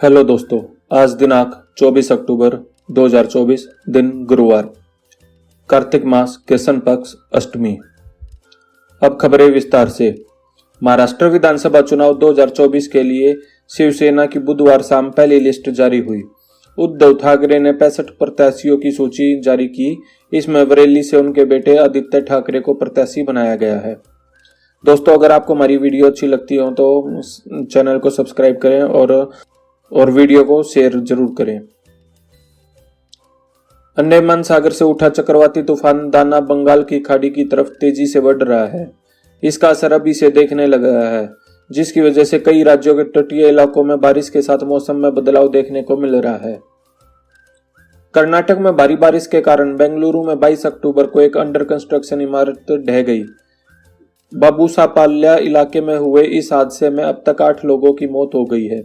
Hello दोस्तों, आज दिनांक 24 अक्टूबर 2024 दिन गुरुवार, कार्तिक मास कृष्ण पक्ष अष्टमी। अब खबरें विस्तार से। महाराष्ट्र विधानसभा चुनाव 2024 के लिए शिवसेना की बुधवार शाम पहली लिस्ट जारी हुई। उद्धव ठाकरे ने 65 प्रत्याशियों की सूची जारी की। इसमें बरेली से उनके बेटे आदित्य ठाकरे को प्रत्याशी बनाया गया है। दोस्तों, अगर आपको हमारी वीडियो अच्छी लगती हो तो चैनल को सब्सक्राइब करें और वीडियो को शेयर जरूर करें। अंडमान सागर से उठा चक्रवाती तूफान दाना बंगाल की खाड़ी की तरफ तेजी से बढ़ रहा है। इसका असर अभी से देखने लगा है, जिसकी वजह से कई राज्यों के तटीय इलाकों में बारिश के साथ मौसम में बदलाव देखने को मिल रहा है। कर्नाटक में भारी बारिश के कारण बेंगलुरु में 22 अक्टूबर को एक अंडर कंस्ट्रक्शन इमारत ढह गई। बाबूसापाल्या इलाके में हुए इस हादसे में अब तक 8 लोगों की मौत हो गई है।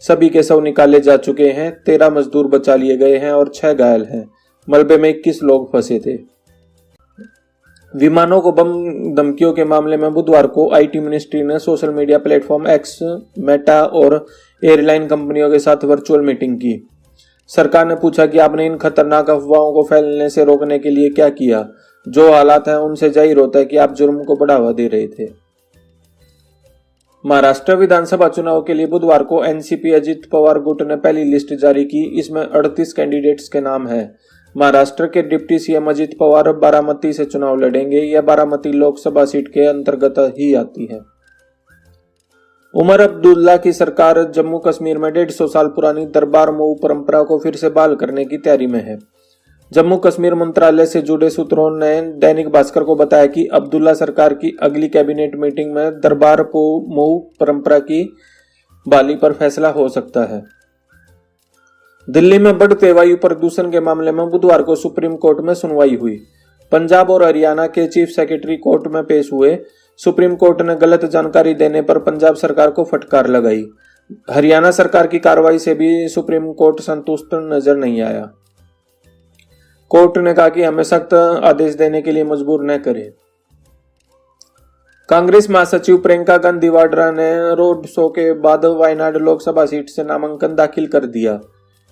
सभी के शव निकाले जा चुके हैं। 13 मजदूर बचा लिए गए हैं और 6 घायल हैं। मलबे में 21 लोग फंसे थे। विमानों को बम धमकियों के मामले में बुधवार को आईटी मिनिस्ट्री ने social media platform x, Meta और एयरलाइन कंपनियों के साथ वर्चुअल मीटिंग की। सरकार ने पूछा कि आपने इन खतरनाक अफवाहों को फैलने से रोकने के लिए क्या किया। जो हालात हैं उनसे जाहिर होता है कि आप जुर्म को बढ़ावा दे रहे थे। महाराष्ट्र विधानसभा चुनाव के लिए बुधवार को एनसीपी अजित पवार गुट ने पहली लिस्ट जारी की। इसमें 38 कैंडिडेट्स के नाम हैं। महाराष्ट्र के डिप्टी सीएम अजित पवार बारामती से चुनाव लड़ेंगे। यह बारामती लोकसभा सीट के अंतर्गत ही आती है। उमर अब्दुल्ला की सरकार जम्मू कश्मीर में 150 साल पुरानी दरबार मऊ परंपरा को फिर से बहाल करने की तैयारी में है। जम्मू कश्मीर मंत्रालय से जुड़े सूत्रों ने दैनिक भास्कर को बताया कि अब्दुल्ला सरकार की अगली कैबिनेट मीटिंग में दरबार मऊ परंपरा की बहाली पर फैसला हो सकता है। दिल्ली में बढ़ते वायु प्रदूषण के मामले में बुधवार को सुप्रीम कोर्ट में सुनवाई हुई। पंजाब और हरियाणा के चीफ सेक्रेटरी कोर्ट में पेश हुए। सुप्रीम कोर्ट ने गलत जानकारी देने पर पंजाब सरकार को फटकार लगाई। हरियाणा सरकार की कार्रवाई से भी सुप्रीम कोर्ट संतुष्ट नजर नहीं आया। कोर्ट ने कहा कि हमें सख्त आदेश देने के लिए मजबूर न करें। कांग्रेस महासचिव प्रियंका गांधी वाड्रा ने रोड शो के बाद वायनाड लोकसभा सीट से नामांकन दाखिल कर दिया।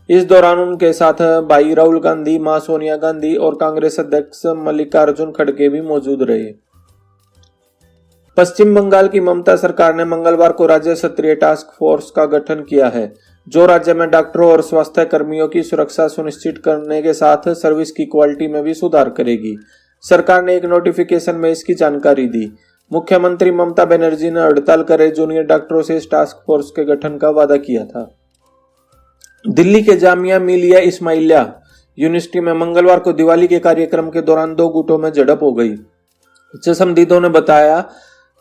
इस दौरान उनके साथ भाई राहुल गांधी, मां सोनिया गांधी और कांग्रेस अध्यक्ष मल्लिकार्जुन खड़गे भी मौजूद रहे। पश्चिम बंगाल की ममता सरकार ने मंगलवार को राज्य स्तरीय टास्क फोर्स का गठन किया है, जो राज्य में डॉक्टरों और स्वास्थ्य कर्मियों की सुरक्षा सुनिश्चित करने के साथ सर्विस की क्वालिटी में भी सुधार करेगी। सरकार ने एक नोटिफिकेशन में इसकी जानकारी दी। मुख्यमंत्री ममता बनर्जी ने हड़ताल करे जूनियर डॉक्टरों से इस टास्क फोर्स के गठन का वादा किया था। दिल्ली के जामिया मिलिया इस्माइलिया यूनिवर्सिटी में मंगलवार को दिवाली के कार्यक्रम के दौरान 2 गुटों में झड़प हो गई। चश्मदीदों ने बताया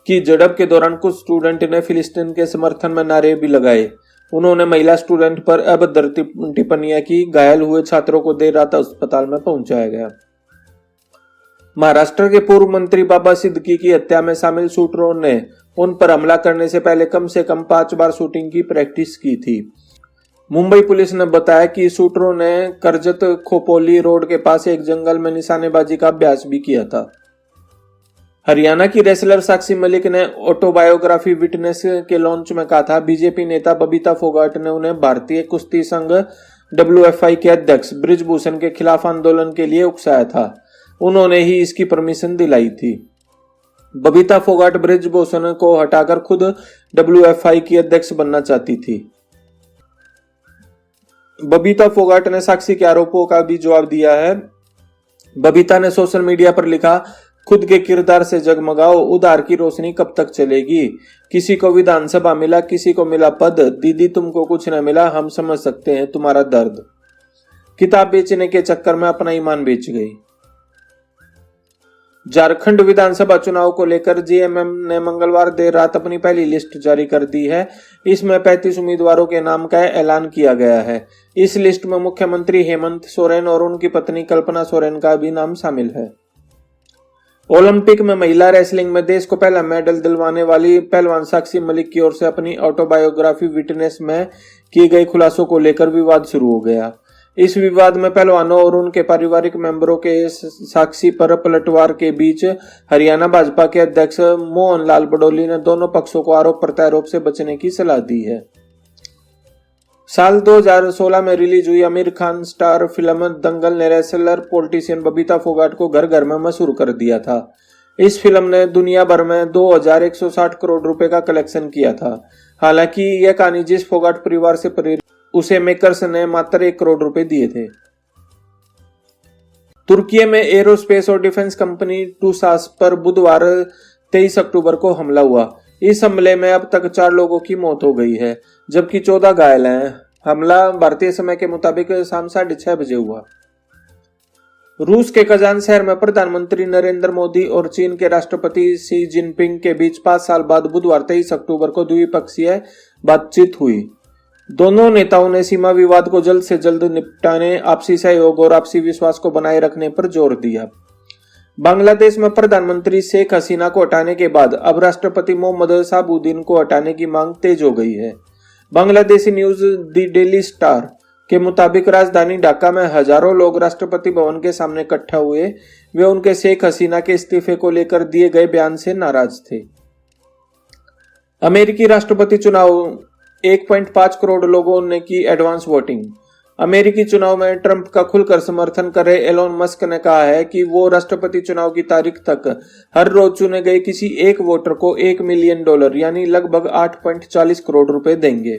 कि झड़प के दौरान कुछ स्टूडेंट ने फिलिस्तीन के समर्थन में नारे भी लगाए। उन्होंने महिला स्टूडेंट पर अभद्र टिप्पणियां की। घायल हुए छात्रों को देर रात अस्पताल में पहुंचाया गया। महाराष्ट्र के पूर्व मंत्री बाबा सिद्दीकी की हत्या में शामिल शूटरों ने उन पर हमला करने से कम 5 बार शूटिंग की प्रैक्टिस की थी। मुंबई पुलिस ने बताया कि शूटरों ने करजत खोपोली रोड के पास एक जंगल में निशानेबाजी का अभ्यास भी किया था। हरियाणा की रेसलर साक्षी मलिक ने ऑटोबायोग्राफी विटनेस के लॉन्च में कहा था, बीजेपी नेता बबीता फोगाट ने उन्हें भारतीय कुश्ती संघ WFI के अध्यक्ष ब्रिजभूषण के खिलाफ आंदोलन के लिए उकसाया था। उन्होंने ही इसकी परमिशन दिलाई थी। बबीता फोगाट ब्रिजभूषण को हटाकर खुद WFI की अध्यक्ष बनना चाहती थी। बबीता फोगाट ने साक्षी के आरोपों का भी जवाब दिया है। बबीता ने सोशल मीडिया पर लिखा, खुद के किरदार से जगमगाओ, उधार की रोशनी कब तक चलेगी। किसी को विधानसभा मिला, किसी को मिला पद, दीदी तुमको कुछ न मिला, हम समझ सकते हैं तुम्हारा दर्द। किताब बेचने के चक्कर में अपना ईमान बेच गई। झारखंड विधानसभा चुनाव को लेकर जेएमएम ने मंगलवार देर रात अपनी पहली लिस्ट जारी कर दी है। इसमें 35 उम्मीदवारों के नाम का ऐलान किया गया है। इस लिस्ट में मुख्यमंत्री हेमंत सोरेन और उनकी पत्नी कल्पना सोरेन का भी नाम शामिल है। ओलंपिक में महिला रेसलिंग में देश को पहला मेडल दिलवाने वाली पहलवान साक्षी मलिक की ओर से अपनी ऑटोबायोग्राफी विटनेस में किए गए खुलासों को लेकर विवाद शुरू हो गया। इस विवाद में पहलवानों और उनके पारिवारिक मेंबरों के साक्षी पर पलटवार के बीच हरियाणा भाजपा के अध्यक्ष मोहन लाल बडोली ने दोनों पक्षों को आरोप प्रत्यारोप से बचने की सलाह दी है। साल 2016 में रिलीज हुई आमिर खान स्टार फिल्म दंगल ने रेसलर पॉलिटिशियन बबीता फोगाट को घर घर में मशहूर कर दिया था। इस फिल्म ने दुनिया भर में 2160 करोड़ रुपए का कलेक्शन किया था। हालांकि यह कहानी जिस फोगाट परिवार से प्रेरित उसे मेकर्स ने मात्र 1 करोड़ रुपए दिए थे। तुर्की में एरोस्पेस और डिफेंस कंपनी टूसास पर बुधवार 23 अक्टूबर को हमला हुआ। इस हमले में अब तक 4 लोगों की मौत हो गई है, जबकि 14 घायल हैं। हमला भारतीय समय के मुताबिक शाम 6:30 बजे हुआ। रूस के कजान शहर में प्रधानमंत्री नरेंद्र मोदी और चीन के राष्ट्रपति शी जिनपिंग के बीच 5 साल बाद बुधवार 23 अक्टूबर को द्विपक्षीय बातचीत हुई। दोनों नेताओं ने सीमा विवाद को जल्द से जल्द निपटाने, आपसी सहयोग और आपसी विश्वास को बनाए रखने पर जोर दिया। बांग्लादेश में प्रधानमंत्री शेख हसीना को हटाने के बाद अब राष्ट्रपति मोहम्मद शहाबुद्दीन को हटाने की मांग तेज हो गई है। Bangladeshi news the daily star के मुताबिक राजधानी ढाका में हजारों लोग राष्ट्रपति भवन के सामने इकट्ठा हुए। वे उनके शेख हसीना के इस्तीफे को लेकर दिए गए बयान से नाराज थे। अमेरिकी राष्ट्रपति चुनाव 1.5 करोड़ लोगों ने की एडवांस वोटिंग। अमेरिकी चुनाव में ट्रंप का खुलकर समर्थन कर रहे एलोन मस्क ने कहा है कि वो राष्ट्रपति चुनाव की तारीख तक हर रोज चुने गए किसी एक वोटर को $1 मिलियन यानी लगभग 8.40 करोड़ रुपए देंगे।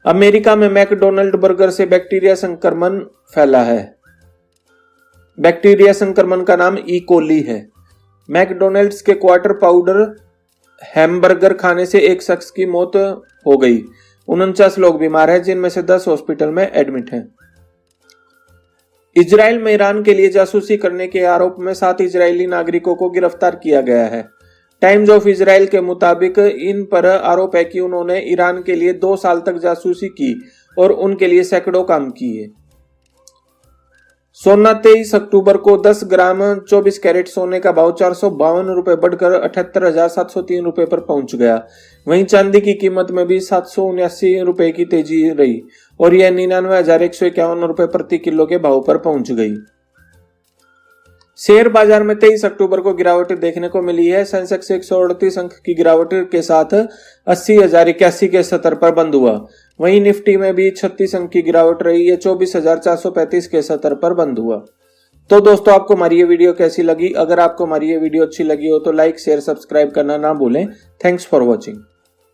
अमेरिका में मैकडोनल्ड बर्गर से बैक्टीरिया संक्रमण फैला है। बैक्टीरिया संक्रमण का नाम ई कोली है। मैकडोनल्ड्स के क्वार्टर पाउडर हैमबर्गर खाने से एक शख्स की मौत हो गई। 49 लोग बीमार हैं, जिनमें से 10 हॉस्पिटल में एडमिट हैं। इजराइल में ईरान के लिए जासूसी करने के आरोप में 7 इजरायली नागरिकों को गिरफ्तार किया गया है। टाइम्स ऑफ इजराइल के मुताबिक इन पर आरोप है कि उन्होंने ईरान के लिए 2 साल तक जासूसी की और उनके लिए सैकड़ों काम किए। सोना 23 अक्टूबर को 10 ग्राम 24 कैरेट सोने का भाव 452 रुपए बढ़कर 78,703 रुपए पर पहुंच गया। वहीं चांदी की कीमत में भी 779 रुपए की तेजी रही और यह 99,151 रुपए प्रति किलो के भाव पर पहुंच गई। शेयर बाजार में 23 अक्टूबर को गिरावट देखने को मिली है। सेंसेक्स 138 अंक की गिरावट के साथ 80,081 के स्तर पर बंद हुआ। वहीं निफ्टी में भी 36 अंक की गिरावट रही है, 24,435 के स्तर पर बंद हुआ। तो दोस्तों, आपको हमारी ये वीडियो कैसी लगी? अगर आपको हमारी ये वीडियो अच्छी लगी हो तो लाइक, शेयर, सब्सक्राइब करना ना भूलें। Thanks for watching.